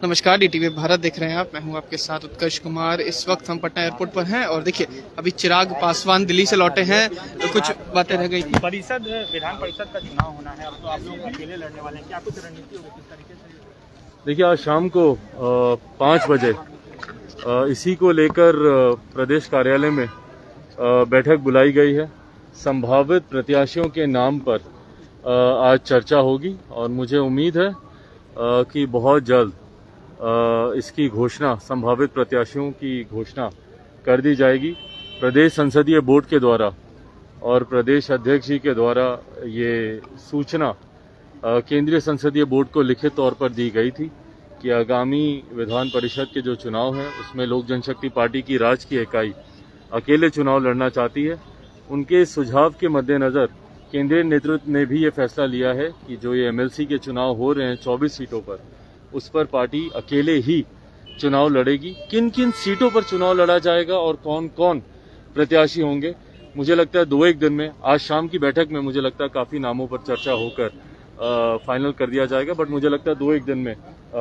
नमस्कार, डीटीवी भारत देख रहे हैं आप। मैं हूं आपके साथ उत्कर्ष कुमार। इस वक्त हम पटना एयरपोर्ट पर हैं और देखिए अभी चिराग पासवान दिल्ली से लौटे हैं तो कुछ बातें रह गई थी। विधान परिषद का चुनाव होना है, अब तो आप लोग अकेले लड़ने वाले हैं, क्या कुछ रणनीति होगी, किस तरीके से? देखिए, आज शाम को 5 बजे इसी को लेकर प्रदेश कार्यालय में बैठक बुलाई गई है। संभावित प्रत्याशियों के नाम पर आज चर्चा होगी और मुझे उम्मीद है कि बहुत जल्द इसकी घोषणा, संभावित प्रत्याशियों की घोषणा कर दी जाएगी। प्रदेश संसदीय बोर्ड के द्वारा और प्रदेश अध्यक्ष जी के द्वारा ये सूचना केंद्रीय संसदीय बोर्ड को लिखित तौर पर दी गई थी कि आगामी विधान परिषद के जो चुनाव हैं उसमें लोक जनशक्ति पार्टी की राज्य की इकाई अकेले चुनाव लड़ना चाहती है। उनके सुझाव के मद्देनज़र केंद्रीय नेतृत्व ने भी ये फैसला लिया है कि जो ये एमएलसी के चुनाव हो रहे हैं 24 सीटों पर, उस पर पार्टी अकेले ही चुनाव लड़ेगी। किन किन सीटों पर चुनाव लड़ा जाएगा और कौन कौन प्रत्याशी होंगे, मुझे लगता है 2-1 दिन में, आज शाम की बैठक में मुझे लगता है काफ़ी नामों पर चर्चा होकर फाइनल कर दिया जाएगा। बट मुझे लगता है 2-1 दिन में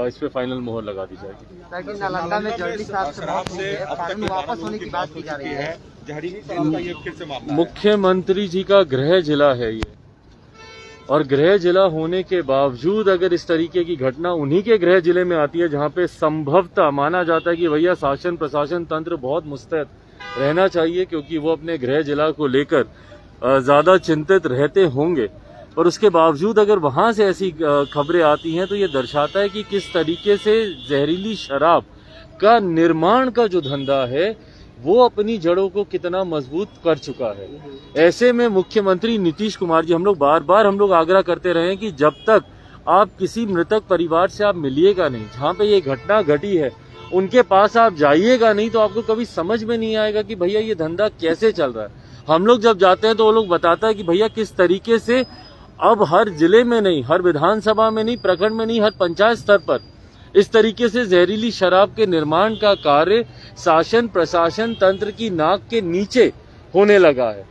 इस पे फाइनल मोहर लगा दी जाएगी। नालंदा में जर्दी साहब से कानून वापस होने की बात की जा रही है। जहरीली शराब का ये फिर से मामला है। मुख्यमंत्री जी का गृह जिला है ये, और गृह जिला होने के बावजूद अगर इस तरीके की घटना उन्हीं के गृह जिले में आती है जहां पे संभवतः माना जाता है कि भैया शासन प्रशासन तंत्र बहुत मुस्तैद रहना चाहिए, क्योंकि वो अपने गृह जिला को लेकर ज्यादा चिंतित रहते होंगे, और उसके बावजूद अगर वहां से ऐसी खबरें आती हैं तो ये दर्शाता है कि किस तरीके से जहरीली शराब का निर्माण का जो धंधा है वो अपनी जड़ों को कितना मजबूत कर चुका है। ऐसे में मुख्यमंत्री नीतीश कुमार जी, हम लोग बार बार आग्रह करते रहे हैं कि जब तक आप किसी मृतक परिवार से आप मिलिएगा नहीं, जहां पे ये घटना घटी है उनके पास आप जाइएगा नहीं, तो आपको कभी समझ में नहीं आएगा कि भैया ये धंधा कैसे चल रहा है। हम लोग जब जाते हैं तो वो लोग बताता है कि भैया किस तरीके से अब हर जिले में नहीं, हर विधानसभा में नहीं, प्रखंड में नहीं, हर पंचायत स्तर पर इस तरीके से जहरीली शराब के निर्माण का कार्य शासन प्रशासन तंत्र की नाक के नीचे होने लगा है।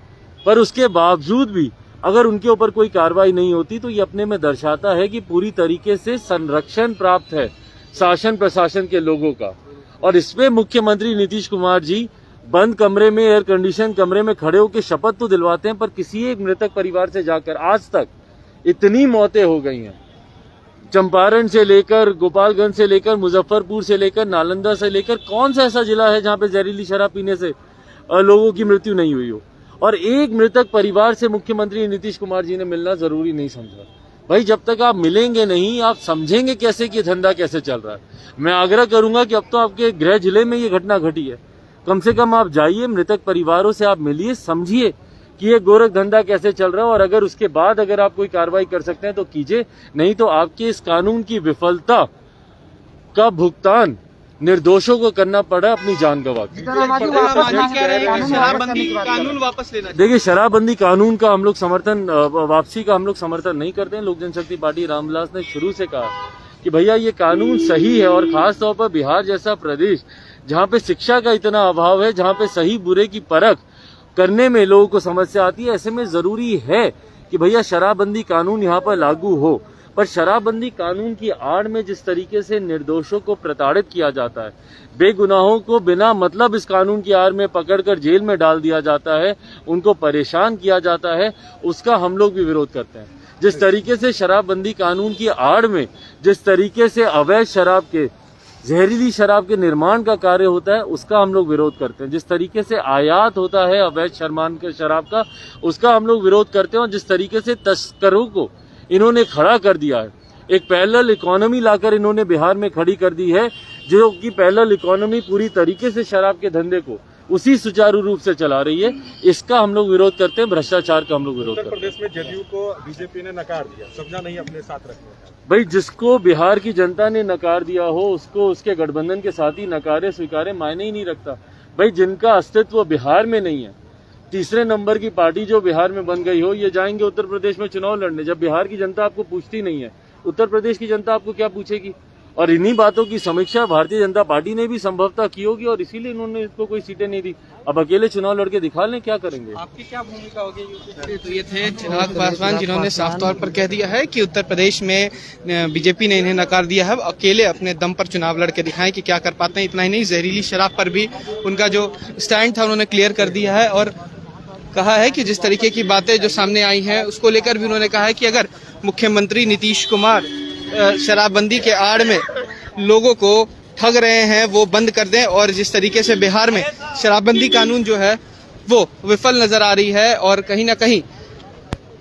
पर उसके बावजूद भी अगर उनके ऊपर कोई कार्रवाई नहीं होती तो ये अपने में दर्शाता है कि पूरी तरीके से संरक्षण प्राप्त है शासन प्रशासन के लोगों का। और इसमें मुख्यमंत्री नीतीश कुमार जी बंद कमरे में, एयर कंडीशन कमरे में खड़े होकर शपथ तो दिलवाते हैं, पर किसी एक मृतक परिवार से जाकर आज तक इतनी मौतें हो गई हैं, चंपारण से लेकर, गोपालगंज से लेकर, मुजफ्फरपुर से लेकर, नालंदा से लेकर, कौन सा ऐसा जिला है जहां पे जहरीली शराब पीने से लोगों की मृत्यु नहीं हुई हो। और एक मृतक परिवार से मुख्यमंत्री नीतीश कुमार जी ने मिलना जरूरी नहीं समझा। भाई, जब तक आप मिलेंगे नहीं, आप समझेंगे कैसे कि धंधा कैसे चल रहा है। मैं आग्रह करूंगा कि अब तो आपके गृह जिले में ये घटना घटी है, कम से कम आप जाइए, मृतक परिवारों से आप मिलिए, समझिए कि ये गोरख धंधा कैसे चल रहा है, और अगर उसके बाद अगर आप कोई कार्रवाई कर सकते हैं तो कीजिए, नहीं तो आपके इस कानून की विफलता का भुगतान निर्दोषों को करना पड़ा अपनी जान गंवा के। कानून वापस लेना। देखिए, शराबबंदी कानून का हम लोग समर्थन, वापसी का हम लोग समर्थन नहीं करते हैं। लोक जनशक्ति पार्टी रामविलास ने शुरू से कहा कि भैया ये कानून सही है, और खास तौर पर बिहार जैसा प्रदेश जहाँ पे शिक्षा का इतना अभाव है, जहाँ पे सही बुरे की परख करने में लोगों को समस्या आती है, ऐसे में जरूरी है कि भैया शराबबंदी कानून यहाँ पर लागू हो। पर शराबबंदी कानून की आड़ में जिस तरीके से निर्दोषों को प्रताड़ित किया जाता है, बेगुनाहों को बिना मतलब इस कानून की आड़ में पकड़कर जेल में डाल दिया जाता है, उनको परेशान किया जाता है, उसका हम लोग भी विरोध करते हैं। जिस तरीके से शराबबंदी कानून की आड़ में जिस तरीके से अवैध शराब के, जहरीली शराब के निर्माण का कार्य होता है, उसका हम लोग विरोध करते हैं। जिस तरीके से आयात होता है अवैध शराब का, उसका हम लोग विरोध करते हैं। और जिस तरीके से तस्करों को इन्होंने खड़ा कर दिया है, एक पैरेलल इकोनॉमी लाकर इन्होंने बिहार में खड़ी कर दी है, जो कि पैरेलल इकोनॉमी पूरी तरीके से शराब के धंधे को उसी सुचारू रूप से चला रही है, इसका हम लोग विरोध करते हैं। भ्रष्टाचार का हम लोग विरोध करते हैं। उत्तर प्रदेश में जदयू को बीजेपी ने नकार दिया, समझा नहीं अपने साथ रखने। भाई, जिसको बिहार की जनता ने नकार दिया हो उसको उसके गठबंधन के साथ ही नकारे स्वीकारे मायने ही नहीं रखता। भाई, जिनका अस्तित्व बिहार में नहीं है, तीसरे नंबर की पार्टी जो बिहार में बन गई हो, ये जाएंगे उत्तर प्रदेश में चुनाव लड़ने। जब बिहार की जनता आपको पूछती नहीं है, उत्तर प्रदेश की जनता आपको क्या पूछेगी? और इन्हीं बातों की समीक्षा भारतीय जनता पार्टी ने भी संभवतः की होगी और इसीलिए इन्होंने इसको कोई सीटें नहीं दी। अब अकेले चुनाव लड़के दिखा लें, क्या करेंगे। आपकी क्या भूमिका होगी? तो ये थे चिराग पासवान जिन्होंने साफ तौर पर कह दिया है कि उत्तर प्रदेश में बीजेपी ने इन्हें नकार दिया है, अकेले अपने दम पर चुनाव लड़के दिखाएं कि क्या कर पाते हैं। इतना ही नहीं, जहरीली शराब पर भी उनका जो स्टैंड था उन्होंने क्लियर कर दिया है और कहा है कि जिस तरीके की बातें जो सामने आई हैं उसको लेकर भी उन्होंने कहा है कि अगर मुख्यमंत्री नीतीश कुमार शराबबंदी के आड़ में लोगों को ठग रहे हैं वो बंद कर दें, और जिस तरीके से बिहार में शराबबंदी कानून जो है वो विफल नजर आ रही है और कहीं ना कहीं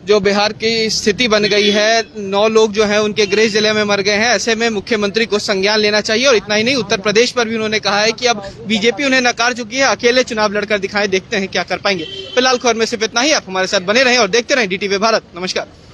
जो बिहार की स्थिति बन गई है, 9 लोग जो हैं उनके गृह जिले में मर गए हैं। ऐसे में मुख्यमंत्री को संज्ञान लेना चाहिए। और इतना ही नहीं, उत्तर प्रदेश पर भी उन्होंने कहा है कि अब बीजेपी उन्हें नकार चुकी है, अकेले चुनाव लड़कर दिखाएं, देखते हैं क्या कर पाएंगे। फिलहाल खबर में सिर्फ इतना ही। आप हमारे साथ बने रहें और देखते रहें DTV भारत। नमस्कार।